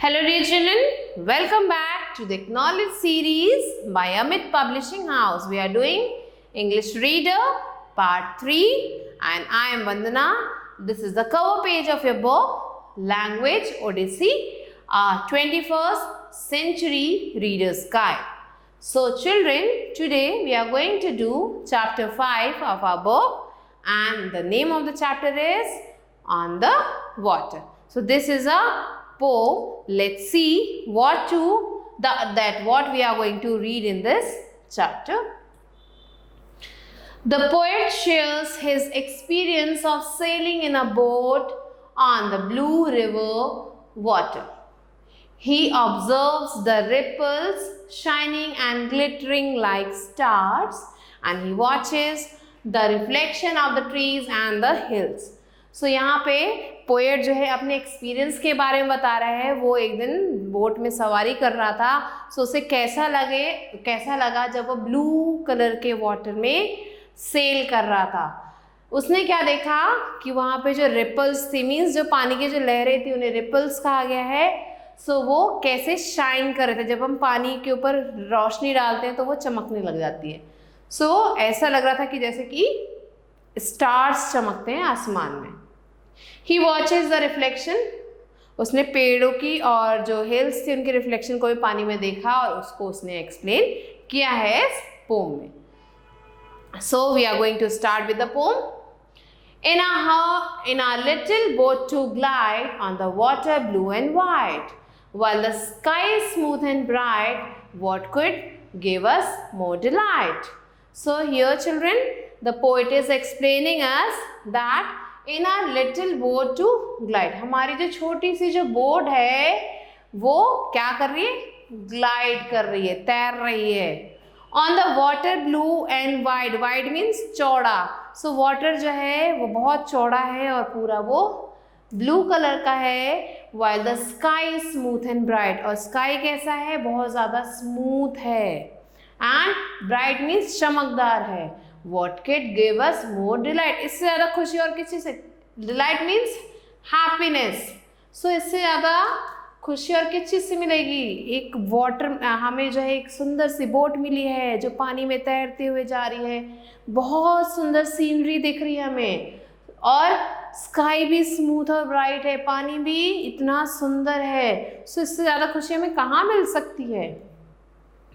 Hello dear children, welcome back to the Knowledge series by Amit Publishing House. We are doing English Reader Part 3 and I am Vandana. This is the cover page of your book Language Odyssey, our 21st Century Reader's Guide. So children, today we are going to do chapter 5 of our book and the name of the chapter is On the Water. So this is a poem. Let's see what we are going to read in this chapter. The poet shares his experience of sailing in a boat on the blue river water. He observes the ripples shining and glittering like stars and he watches the reflection of the trees and the hills. So यहाँ पे poet जो है अपने experience के बारे में बता रहा है। वो एक दिन बोट में सवारी कर रहा था, सो उसे कैसा लगा जब वो ब्लू कलर के वाटर में सेल कर रहा था। उसने क्या देखा कि वहाँ पे जो रिपल्स थी, मीन्स जो पानी की जो लहरें थी उन्हें रिपल्स कहा गया है। सो वो कैसे शाइन कर रहे थे, जब हम पानी के ऊपर रोशनी डालते हैं तो वो चमकने लग जाती है। सो ऐसा लग रहा था कि जैसे कि स्टार्स चमकते हैं आसमान में। He watches the reflection. उसने पेड़ों की और जो हिल्स थी उनके रिफ्लेक्शन को भी पानी में देखा और उसको उसने एक्सप्लेन किया है इस पोम में। So we are going to start with the poem. In our little boat to glide on the water blue and white, while the sky is smooth and bright, what could give us more delight? So here children, the poet is explaining us that in our little boat to glide, हमारी जो छोटी सी जो boat है वो क्या कर रही है, ग्लाइड कर रही है, तैर रही है on the water blue and wide. Wide means चौड़ा. So water जो है वो बहुत चौड़ा है और पूरा वो ब्लू कलर का है, while the sky is smooth and bright. और sky कैसा है, बहुत ज़्यादा स्मूथ है and bright means चमकदार है. What could give us more delight? इससे ज़्यादा खुशी और किस चीज़ से, delight means happiness. So इससे ज़्यादा खुशी और किस चीज़ से मिलेगी, एक वाटर, हमें जो है एक सुंदर सी बोट मिली है जो पानी में तैरते हुए जा रही है, बहुत सुंदर सीनरी दिख रही है हमें और स्काई भी स्मूथ और ब्राइट है, पानी भी इतना सुंदर है। सो इससे ज़्यादा खुशी हमें कहाँ मिल सकती है।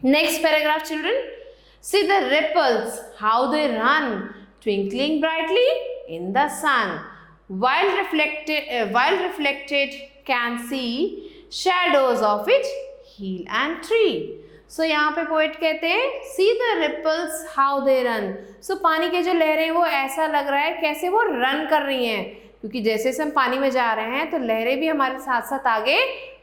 Next paragraph children, see the ripples, how they run, twinkling brightly in the sun. While reflected, can see shadows of its hill and tree. So यहाँ पे पोएट कहते हैं see the ripples, how they run. So पानी के जो लहरें वो ऐसा लग रहा है कैसे वो रन कर रही हैं, क्योंकि जैसे जैसे हम पानी में जा रहे हैं तो लहरें भी हमारे साथ साथ आगे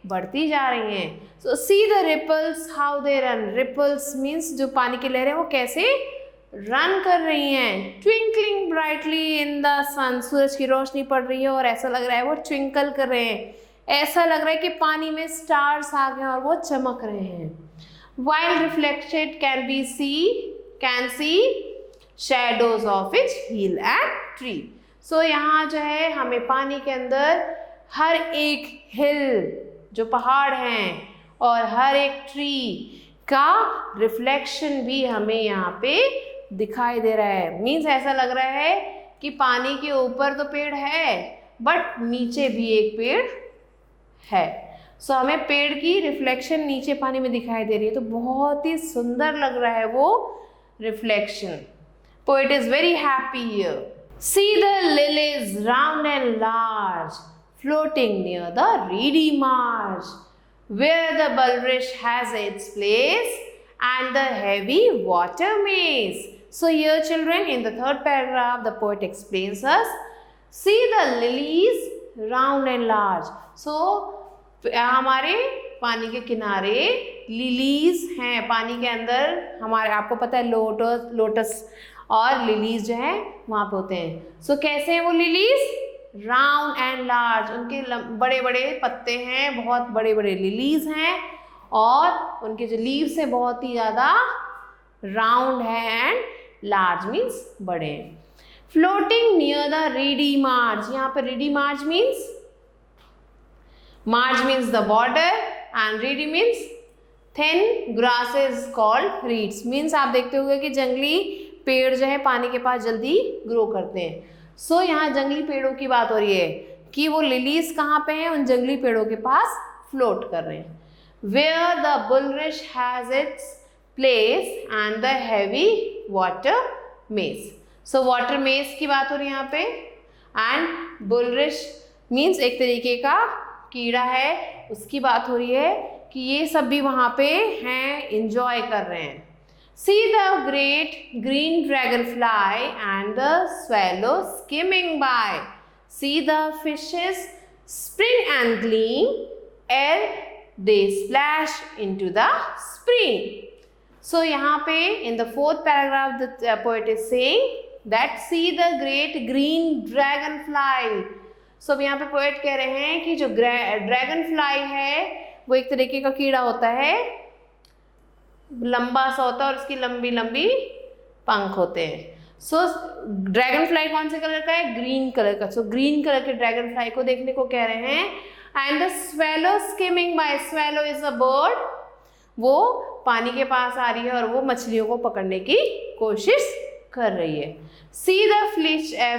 बढ़ती जा रही हैं। So see the ripples, how they run. Ripples means जो पानी की लहरें वो कैसे रन कर रही हैं। Twinkling brightly in the sun. सूरज की रोशनी पड़ रही है और ऐसा लग रहा है वो ट्विंकल कर रहे हैं, ऐसा लग रहा है कि पानी में स्टार्स आ गए और वो चमक रहे हैं। While reflected can see shadows of its hill and tree. So यहाँ जो है हमें पानी के अंदर हर एक हिल जो पहाड़ हैं और हर एक ट्री का रिफ्लेक्शन भी हमें यहाँ पे दिखाई दे रहा है। मीन्स ऐसा लग रहा है कि पानी के ऊपर तो पेड़ है बट नीचे भी एक पेड़ है। सो हमें पेड़ की रिफ्लेक्शन नीचे पानी में दिखाई दे रही है, तो बहुत ही सुंदर लग रहा है वो reflection. Poet is very happy here. See the lilies round and large, floating near the reedy marge, where the bulrush has its place and the heavy water maze. So here children, in the third paragraph, the poet explains us, see the lilies round and large. So हमारे पानी के किनारे lilies हैं, पानी के अंदर हमारे, आपको पता है लोटस और लिलीज जो है वहाँ पे होते हैं। सो कैसे हैं वो लिलीज, राउंड एंड लार्ज, उनके बड़े बड़े पत्ते हैं, बहुत बड़े बड़े लिलीज हैं और उनके जो लीव्स हैं बहुत ही ज़्यादा राउंड है एंड लार्ज मीन्स बड़े हैं। फ्लोटिंग नियर द रीडी मार्ज, यहाँ पे Reedy Marge means Marge means the border and reedy means thin grasses called reeds. Means आप देखते होंगे कि जंगली पेड़ जो है पानी के पास जल्दी ग्रो करते हैं. सो यहाँ जंगली पेड़ों की बात हो रही है कि वो लिलीज कहाँ पे हैं, उन जंगली पेड़ों के पास फ्लोट कर रहे हैं. Where the bulrush has its place and the heavy water maze. So water maze की बात हो रही है यहाँ पे. And bulrush means एक तरीके का कीड़ा है, उसकी बात हो रही है कि ये सब भी वहाँ पे हैं, इंजॉय कर रहे हैं. See the great green dragonfly and the swallow skimming by. See the fishes spring and gleam ere they splash into the spring. So यहाँ पे in the fourth paragraph the poet is saying that see the great green dragonfly. So अब यहाँ पे poet कह रहे हैं कि जो dragonfly है वो एक तरीके का कीड़ा होता है, लंबा सा होता है और उसकी लंबी लंबी पंख होते हैं. सो ड्रैगन फ्लाई कौन से कलर का है? ग्रीन कलर का. सो ग्रीन कलर के ड्रैगन फ्लाई को देखने को कह रहे हैं. And the swallow skimming by. Swallow is a bird. वो पानी के पास आ रही है और वो मछलियों को पकड़ने की कोशिश कर रही है. See the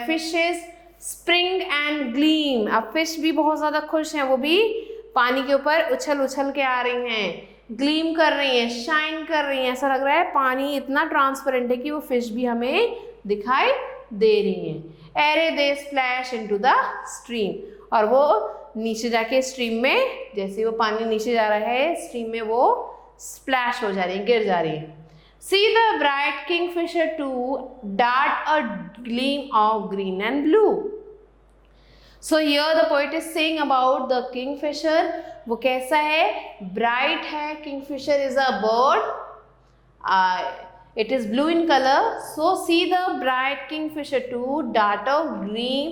fishes spring and gleam. अब फिश भी बहुत ज़्यादा खुश हैं, वो भी पानी के ऊपर उछल उछल के आ रही हैं, ग्लीम कर रही हैं, शाइन कर रही हैं. ऐसा लग रहा है पानी इतना ट्रांसपेरेंट है कि वो फिश भी हमें दिखाई दे रही हैं. Array they splash into the stream. और वो नीचे जाके स्ट्रीम में, जैसे वो पानी नीचे जा रहा है स्ट्रीम में, वो स्प्लैश हो जा रही है, गिर जा रही है. See the bright kingfisher to dart a gleam of green and blue. So here the poet is saying about the kingfisher. वो कैसा है? Bright है. Kingfisher is a bird. It is blue in color. So see the bright kingfisher too dart a gleam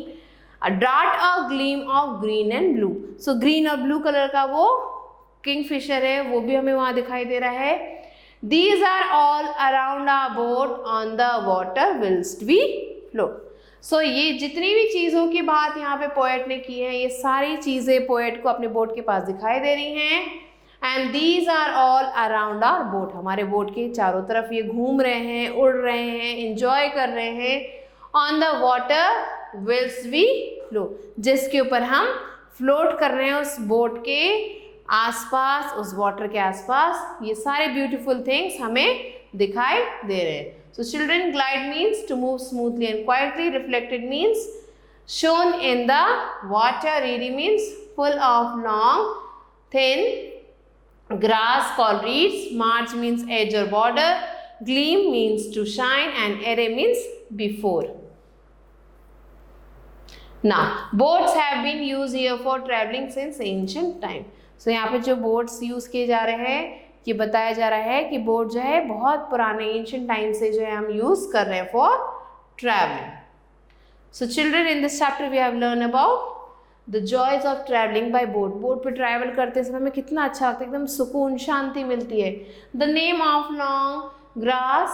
of green and blue. So green और blue color का वो kingfisher है, वो भी हमें वहाँ दिखाई दे रहा है. These are all around our boat on the water whilst we float. सो ये जितनी भी चीज़ों की बात यहाँ पे पोएट ने की है, ये सारी चीज़ें पोएट को अपने बोट के पास दिखाई दे रही हैं. And these are all around our boat. हमारे बोट के चारों तरफ ये घूम रहे हैं, उड़ रहे हैं, इंजॉय कर रहे हैं. On the water wheels we flow. जिसके ऊपर हम फ्लोट कर रहे हैं उस बोट के आसपास, उस वाटर के आसपास. ये सारे ब्यूटीफुल थिंग्स हमें दिखाई दे रहे हैं. So children, glide means to move smoothly and quietly. Reflected means shown in the water. Reedy means full of long, thin grass called reeds. Marge means edge or border. Gleam means to shine and array means before. Now, boats have been used here for traveling since ancient time. So यहाँ पे जो boats use किए जा रहे हैं, ये बताया जा रहा है कि बोट जो है बहुत पुराने एंशिएंट टाइम से जो है हम यूज कर रहे हैं for travelling. So children, in this chapter we have learn about the joys of travelling by boat. Boat पे ट्रैवल करते समय हमें कितना अच्छा लगता है, एकदम सुकून, शांति मिलती है. The name of long grass,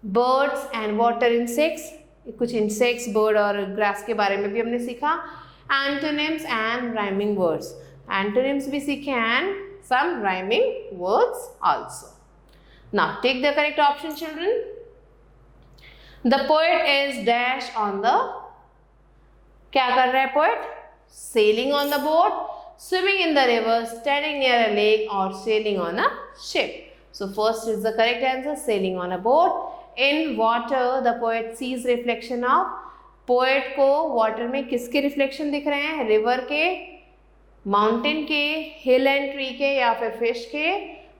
birds and water insects. कुछ इंसेक्ट्स, बर्ड और ग्रास के बारे में भी हमने सीखा. Antonyms and rhyming words. Antonyms भी सीखे and some rhyming words also. Now take the correct option, children. The poet is dash on the. क्या कर रहा है poet? Sailing on the boat, swimming in the river, standing near a lake or sailing on a ship. So first is the correct answer, sailing on a boat. In water the poet sees reflection of. poet को water में किसके reflection दिख रहे हैं? river के, mountain के, हिल and tree के या फिर फिश के.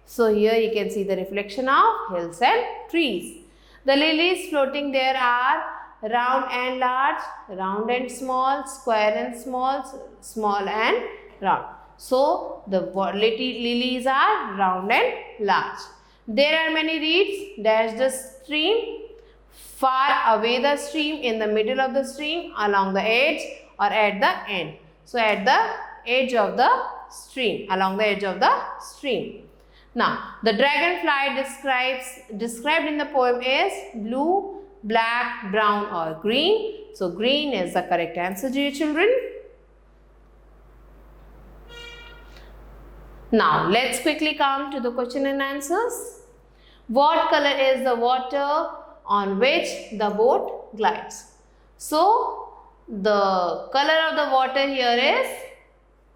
So here you can see the reflection of hills and trees. The lilies floating there are round and large, round and small, square and small, small and round. So the lilies are round and large. There are many reeds. Dash the stream. Far away the stream. In the middle of the stream. Along the edge or at the end. So at the edge of the stream, along the edge of the stream. Now the dragonfly described in the poem is blue, black, brown or green. So green is the correct answer, dear children. Now let's quickly come to the question and answers. What color is the water on which the boat glides? So the color of the water here is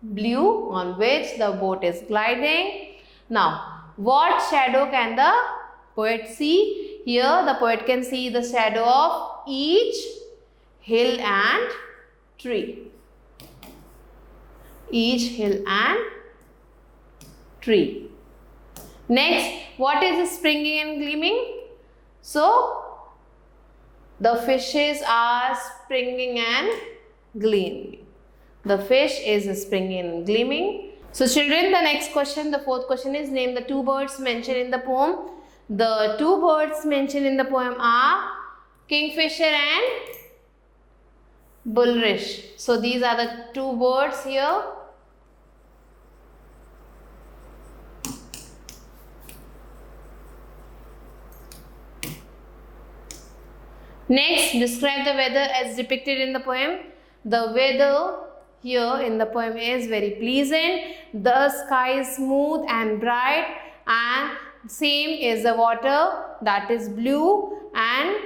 blue, on which the boat is gliding. Now what shadow can the poet see? Here the poet can see the shadow of each hill and tree. Each hill and tree. Next, what is springing and gleaming? So, the fishes are springing and gleaming. The fish is springing and gleaming. So, children, the next question, the fourth question is name the two birds mentioned in the poem. The two birds mentioned in the poem are kingfisher and bulrush. So, these are the two birds here. Next, describe the weather as depicted in the poem. The weather here in the poem is very pleasant. The sky is smooth and bright, and same is the water, that is blue, and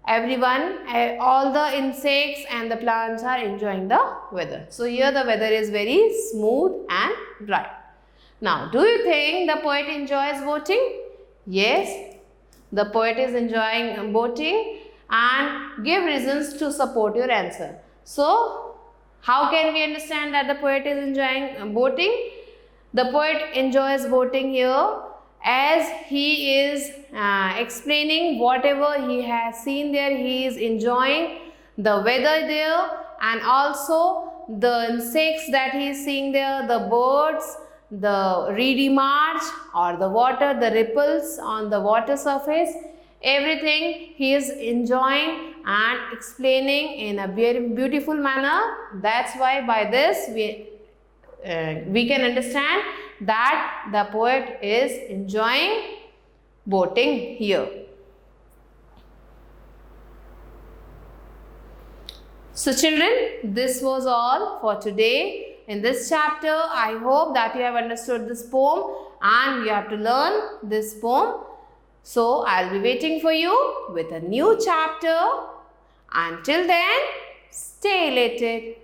everyone, all the insects and the plants are enjoying the weather. So here the weather is very smooth and bright. Now, do you think the poet enjoys boating? Yes, the poet is enjoying boating, and give reasons to support your answer. So, how can we understand that the poet is enjoying boating? The poet enjoys boating here as he is explaining whatever he has seen there. He is enjoying the weather there, and also the insects that he is seeing there, the birds, the reedy marsh or the water, the ripples on the water surface. Everything he is enjoying and explaining in a very beautiful manner. That's why by this we can understand that the poet is enjoying boating here. So children, this was all for today. In this chapter, I hope that you have understood this poem and you have to learn this poem. So, I'll be waiting for you with a new chapter. Until then, stay elated.